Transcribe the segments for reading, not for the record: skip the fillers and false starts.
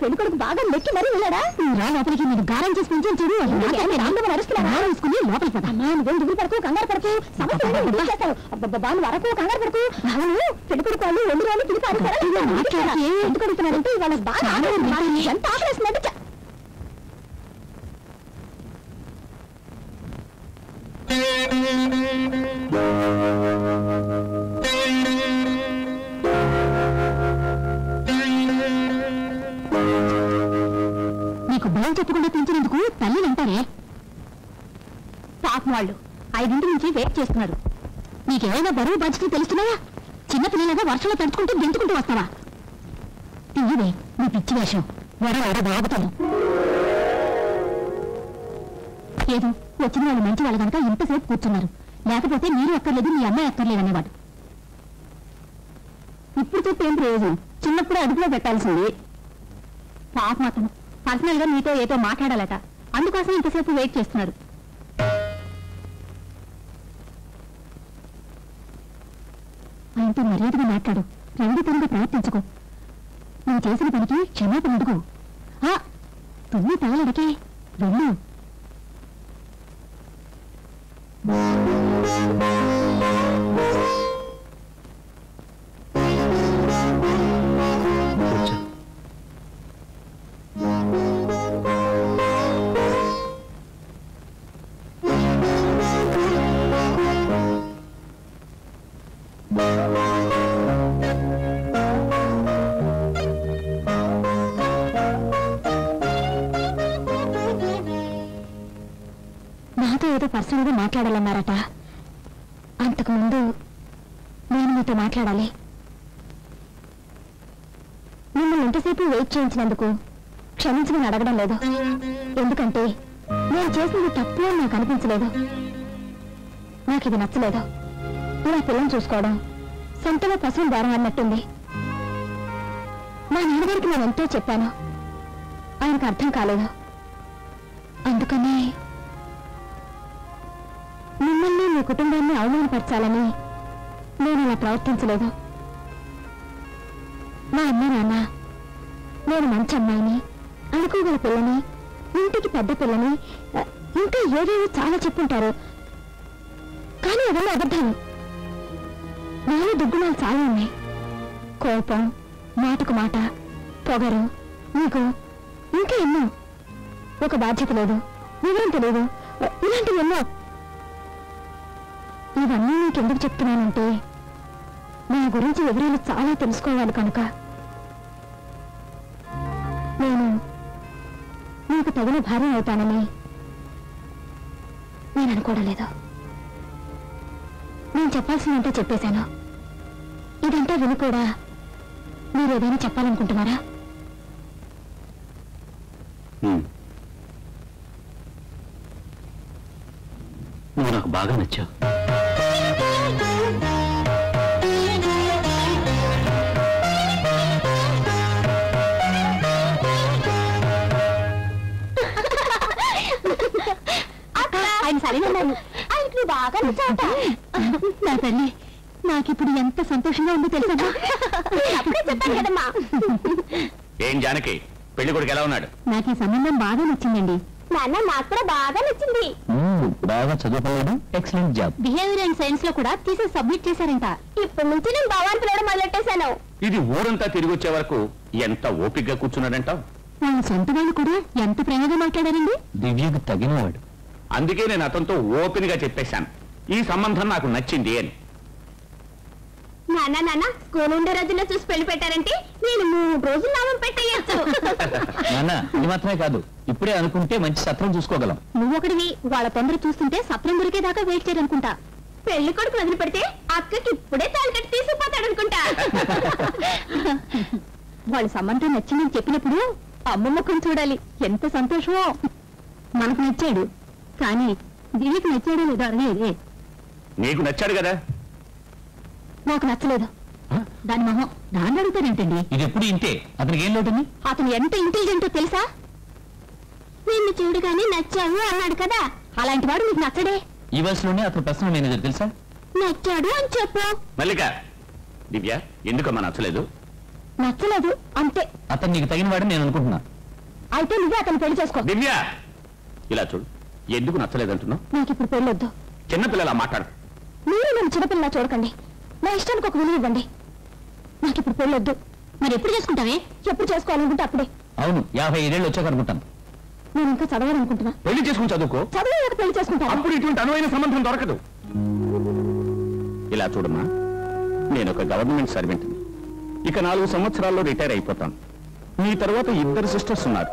పెళ్లి కొడుకు బాగా మెక్కి మరీ వెళ్ళాడా? రా లోపలికి, నేను గారం చేసి పెంచాను చూడు. రాంబమ్మ నడుస్తున్నా వేసుకుని లోపలికి పోతా. నువ్వేం దిగులు పడుకు, కంగారు పడుకు, సమస్య బాను వరకు కంగారు పడుకు. అవును, పెళ్లి కొడుకు వాళ్ళు ఒళ్ళు వాళ్ళు పిలిపారు ఎందుకు అడుగుతున్నారంటే వాళ్ళకి బాగా ఎంత ఆపరేషన్. నీకు భయం చెప్పకుండా పెంచినందుకు తల్లి అంటారే. పాపం వాళ్ళు 5 నుంచి వెయిట్ చేస్తున్నారు. నీకేమైనా బరువు బాధ్యతలు తెలుస్తున్నాయా? చిన్నపిల్లలుగా వర్షంలో తడుచుకుంటూ గెంతుకుంటూ వస్తావా? ఇదే నీ పిచ్చి వేషం. వడ బాగుతాను. ఏదో వచ్చిన వాళ్ళు మంచి వాళ్ళు కనుక ఇంతసేపు కూర్చున్నారు. లేకపోతే మీరు అక్కర్లేదు, మీ అమ్మాయి అక్కర్లేదు అనేవాడు. ఇప్పుడు చెప్పి ఏం ప్రయోజనం? చిన్నప్పుడే అదుపులో పెట్టాల్సింది. పాపం అతను పర్సనల్ గా మీతో ఏదో మాట్లాడాలట, అందుకోసం ఇంతసేపు వెయిట్ చేస్తున్నారు. ఆయనతో మర్యాదగా మాట్లాడు, రంగుతనంగా ప్రవర్తించుకో. నువ్వు చేసిన పనికి క్షమాపణ అడుగు. తుమ్మి తగలడికే వెళ్ళు. నాతో ఏదో పర్సనల్గా మాట్లాడాలన్నారట. అంతకుముందు నేను మీతో మాట్లాడాలి. మిమ్మల్ని ఎంతసేపు వెయిట్ చేయించినందుకు క్షమించమని అడగడం లేదు. ఎందుకంటే నేను చేసింది తప్పు అని నాకు అనిపించలేదు. నాకు ఇది నచ్చలేదు. ఇలా పిల్లని చూసుకోవడం సొంతగా పశువులు దారం అన్నట్టుంది. మా నాన్నగారికి నేను ఎంతో చెప్పాను, ఆయనకు అర్థం కాలేదు. అందుకని మిమ్మల్ని మీ కుటుంబాన్ని అవమానపరచాలని నేను ఇలా ప్రవర్తించలేదు. మా అమ్మ నాన్న నేను మంచి అమ్మాయిని, అనుకోగల పిల్లని, ఇంటికి పెద్ద పిల్లని, ఇంకా ఏదేదో చాలా చెప్పుంటారు. కానీ అవన్నీ అబద్ధాలు. నాలో దుగ్గుణాలు చాలా ఉన్నాయి. కోపం, మాటకు మాట, పొగరు, నీకు ఇంకా ఎన్నో. ఒక బాధ్యత లేదు, వివరం తెలియదు, ఇలాంటివి ఎన్నో. ఇవన్నీ నీకెందుకు చెప్తున్నానంటే నా గురించి వివరాలు చాలా తెలుసుకోవాలి కనుక. నేను నీకు తగిన భార్య అవుతానని నేను అనుకోవడం లేదు. నేను చెప్పాల్సిందంటే చెప్పేశాను. ఇదంతా విని కూడా మీరేదైనా చెప్పాలనుకుంటున్నారా? నువ్వు నాకు బాగా నచ్చావు. ఆయన సరేనన్నాను, ఆయనకు నువ్వు బాగా నచ్చావట. నా తల్లి, నాకిప్పుడు ఎంత సంతోషంగా ఉందో తెలుసా? అప్పుడే చెప్పాను కదమ్మా. ఏం జానకి, పెళ్లి కొడుకు ఎలా ఉన్నాడు? నాకు ఈ సంబంధం బాగా నచ్చిందండి. నాన్న, నాకు కూడా బాగా నచ్చింది. బాగా చదువుకోవడం, excellent job. Behaviour and science లో కూడా తీసి సబ్మిట్ చేశారంట. ఇప్పటి నుంచి నేను భావాన్ని పిలవడం మొదలెట్టేశాను. ఇది ఊరంతా తిరిగి వచ్చే వరకు ఎంత ఓపికగా కూర్చున్నాడంటావు? వాళ్ళ సొంత వాళ్ళు కూడా ఎంత ప్రేమగా మాట్లాడారండి. దివ్యకు తగినవాడు. అందుకే నేను అతనితో ఓపెన్ గా చెప్పేశాను, ఈ సంబంధం నాకు నచ్చింది అని. నాన్న, స్కూల్ ఉండే రోజుల్లో చూసి పెళ్లి పెట్టారంటే నేను 3 రోజులు నామం పెట్టేయచ్చు. నాన్న, ఇది మాత్రమే కాదు, ఇప్పుడే అనుకుంటే మంచి సత్రం చూసుకోగలం. నువ్వొకటివి, వాళ్ళ తొందర చూస్తుంటే సత్రం దొరికేదాకా వెయిట్ చేయరనుకుంటా. పెళ్లి కొడుకు వదిలి పెడితే అక్కకి ఇప్పుడే తాలికట్టి తీసుకుపోతాడనుకుంటా. వాళ్ళ సంబంధం నచ్చిందని చెప్పినప్పుడు అమ్మ ముఖం చూడాలి, ఎంత సంతోషమో. మనకు నచ్చాడు, కానీ దివ్యకి నచ్చాడో లేదో అడిగేదే. నీకు నచ్చాడు కదా? నాకు నచ్చలేదు. దాని మొహం దాన్ని అడుగుతానేంటండి? ఇది ఎప్పుడు ఇంతే, అతనికి ఏం లోటుంది? అతను ఎంత ఇంటెలిజెంటో తెలుసా? నిన్ను చూడగానే నచ్చావు అన్నాడు కదా, అలాంటి వాడు నీకు నచ్చడే. ఈ వయసులోనే అతను పర్సనల్ మేనేజర్ తెలుసా? నచ్చాడు అని చెప్పు. మల్లిక, దివ్య ఎందుకమ్మా నచ్చలేదు? నచ్చలేదు అంతే. అతను నీకు తగిన వాడని నేను అనుకుంటున్నా. అయితే నువ్వే అతను పెళ్లి చేసుకో. దివ్య ఇలా చూడు, ఎందుకు నచ్చలేదంటున్నావు? నాకు ఇప్పుడు పెళ్ళొద్దు. చిన్నపిల్లలా మాట్లాడు. మీరు నన్ను చిన్నపిల్లలా చూడకండి. నా ఇష్టానికి ఒక విలువ ఇవ్వండి. నాకు ఇప్పుడు పెళ్ళొద్దు. మరి ఎప్పుడు చేసుకుంటావే? ఎప్పుడు చేసుకోవాలనుకుంటే అప్పుడే. అవును, 55 ఏళ్ళు వచ్చాక అనుకుంటాను. నేను ఇంకా చదవాలనుకుంటున్నా. పెళ్లి చేసుకుని చదువుకో. చదివాక పెళ్లి చేసుకుంటాను. అప్పుడు ఇటువంటి అనువైన సంబంధం దొరకదు. ఇలా చూడమ్మా, నేను ఒక గవర్నమెంట్ సర్వెంట్ని. ఇక 4 సంవత్సరాల్లో రిటైర్ అయిపోతాను. మీ తర్వాత 2 సిస్టర్స్ ఉన్నారు.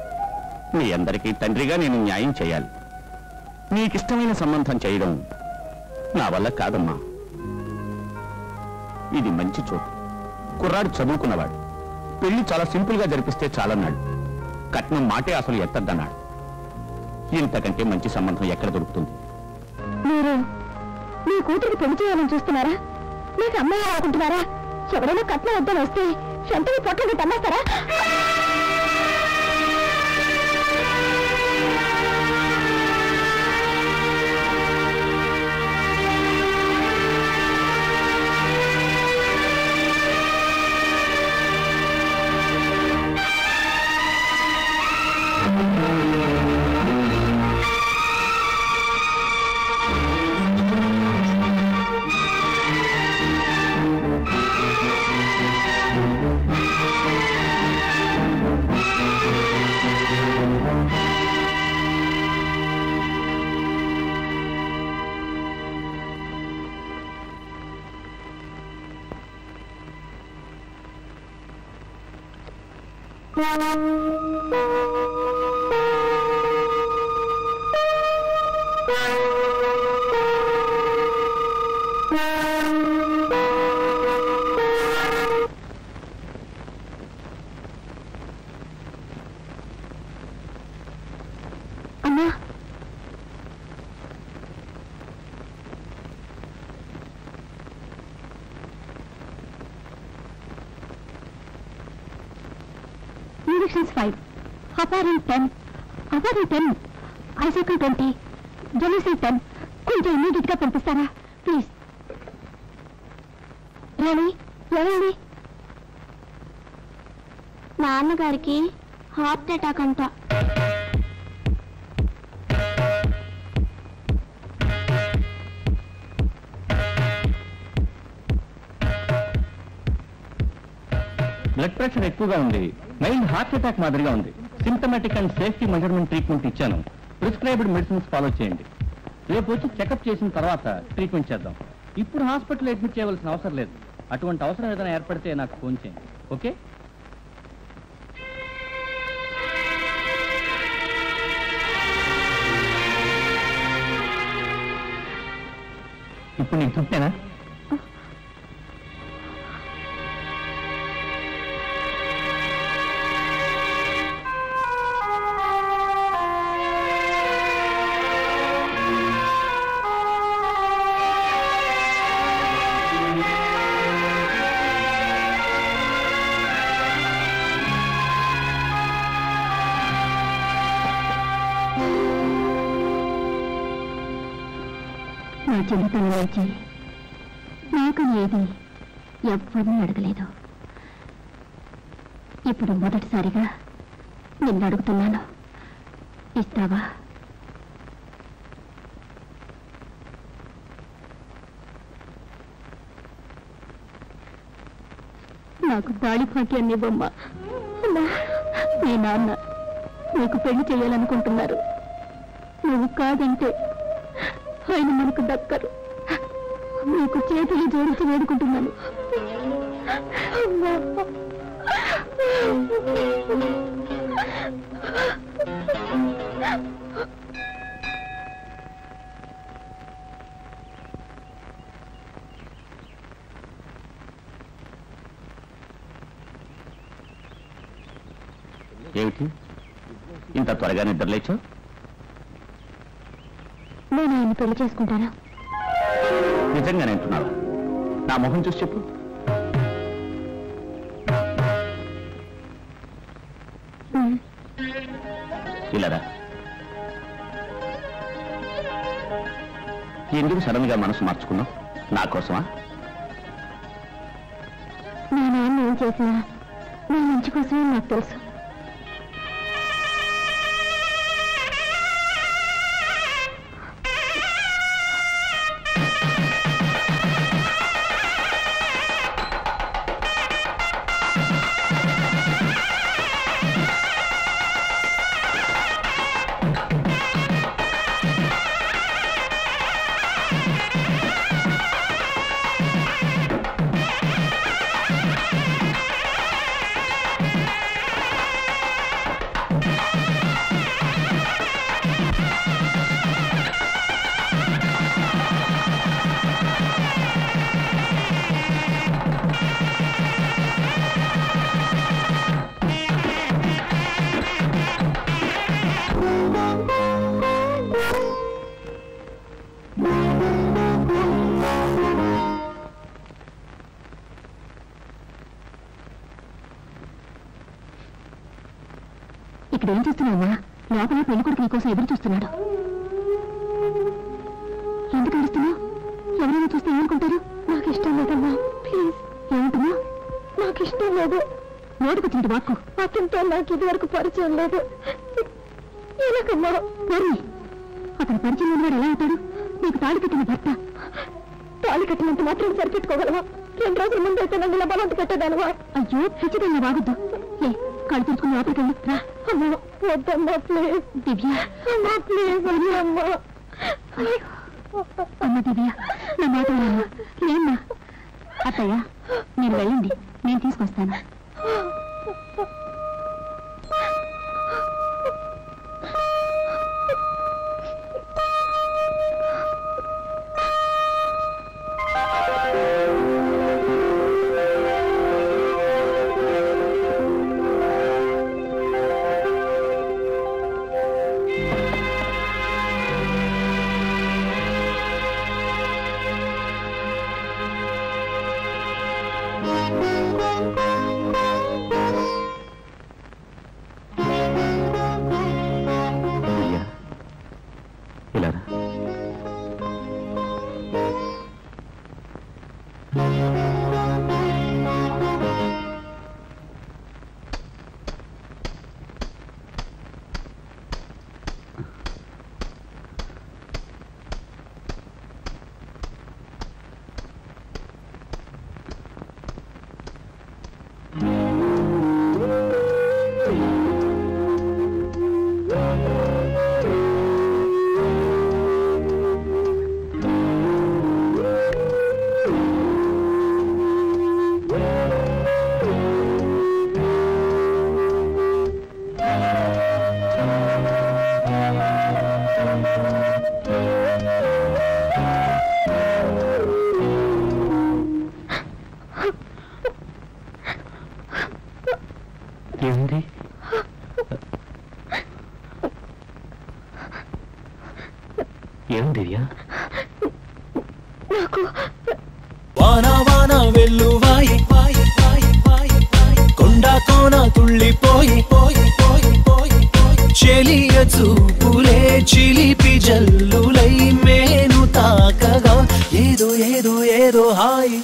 మీ అందరికీ తండ్రిగా నేను న్యాయం చేయాలి. నీకిష్టమైన సంబంధం చేయడం నా వల్ల కాదమ్మా. ఇది మంచి చోటు. కుర్రాడు చదువుకున్నవాడు. పెళ్లి చాలా సింపుల్ గా జరిపిస్తే చాలన్నాడు. కట్నం మాటే అసలు ఎత్తద్దన్నాడు. ఇంతకంటే మంచి సంబంధం ఎక్కడ దొరుకుతుంది? మీరు మీ కూతురికి పెళ్లి చేయాలని చూస్తున్నారా? మీకు అమ్మాయి అనుకుంటున్నారా? ఎవరైనా కట్నం వద్దని వస్తే సొంతవి పొట్లకి తమ్మేస్తారా? అమ్మా, ఇంజెక్షన్స్ 5, హెపారిన్ 10, అపారిన్ 10, ఐసోకిల్ 20, జెలిసిన్ 10. కొంచెం ఇమీడియట్ గా పంపిస్తారా ప్లీజ్? రాణి, ఏమైంది? నాన్నగారికి హార్ట్ అటాక్ అంట. బ్లడ్ ప్రెషర్ ఎక్కువగా ఉంది. మైల్డ్ హార్ట్ అటాక్ మాదిరిగా ఉంది. Symptomatic and safety measurement treatment ఇచ్చాను. ప్రిస్క్రైబ్డ్ మెడిసిన్స్ ఫాలో చేయండి. రేపు వచ్చి చెకప్ చేసిన తర్వాత ట్రీట్మెంట్ చేద్దాం. ఇప్పుడు హాస్పిటల్ అడ్మిట్ చేయవలసిన అవసరం లేదు. అటువంటి అవసరం ఏదైనా ఏర్పడితే నాకు ఫోన్ చేయండి. ఓకే? ఇప్పుడు నీకు తృప్తేనా? నా చిన్నతనంలోంచి నాకు ఏది ఎవ్వరిని అడగలేదు. ఇప్పుడు మొదటిసారిగా నిన్ను అడుగుతున్నాను. ఇస్తావా? నాకు దాడి భాగ్యాన్ని ఇవ్వమ్మా. మీ నాన్న నీకు పెళ్లి చేయాలనుకుంటున్నారు. నువ్వు కాదంటే ఆయన మనకు దక్కరు. నీకు చేతులు జోడించి వేడుకుంటున్నాను. ఏమిటి ఇంత త్వరగా నిద్రలేచో? నేను ఆయన పెళ్లి చేసుకుంటాను. నిజంగానే అంటున్నావా? నా మొహం చూసి చెప్పు. ఇలారా, ఎందుకు సడన్ గా మనసు మార్చుకున్నావు? నా కోసమా? నా నాన్న ఏం చేసినా నా మంచి కోసమే నాకు తెలుసు. ఇక్కడేం చూస్తున్నావా? లోపల పెళ్లి కొడుకు నీకోసం ఎదురు చూస్తున్నాడు. ఎందుకు అడుస్తున్నావు? ఎవరైనా చూస్తే ఏమనుకుంటారు? నాకు ఇష్టం లేదమ్మా, ప్లీజ్. ఏమంటున్నా? నాకు ఇష్టం లేదు. నోటుకొచ్చినట్టు వాక్కు. అతనితో నాకు ఇది వరకు పరిచయం లేదు. ఎలాగమ్మా? పూర్ణి, అతను పరిచయం లేని వాడు ఎలా అవుతాడు? నీకు తాళి కట్టిన భర్త. తాళి కట్టినంత మాత్రం సరిపెట్టుకోగలవా? 2 రోజుల ముందు అయితే నన్ను ఇలా బలంత కట్టేదానవా? అయ్యో పిచ్చిదన్నా వాగొద్దు. ఏ కళ్ళు తెరుచుకుని లోపలికి వెళ్ళి రా. అమ్మా వద్దమ్మా, ప్లీజ్. దివ్య అమ్మా, ప్లీజ్ అమ్మా. అమ్మ దివ్య, నా మాట వినమ్మా. లేమ్మా. అత్తయ్య మీరు వెళ్ళండి, నేను తీసుకొస్తాను. వాన వాన వెల్లువాయి కొండ కోన తుళ్ళిపోయి చెలియ చూపులే చిలిపి జల్లులై మేను తాకగా ఏదో ఏదో ఏదో హాయి.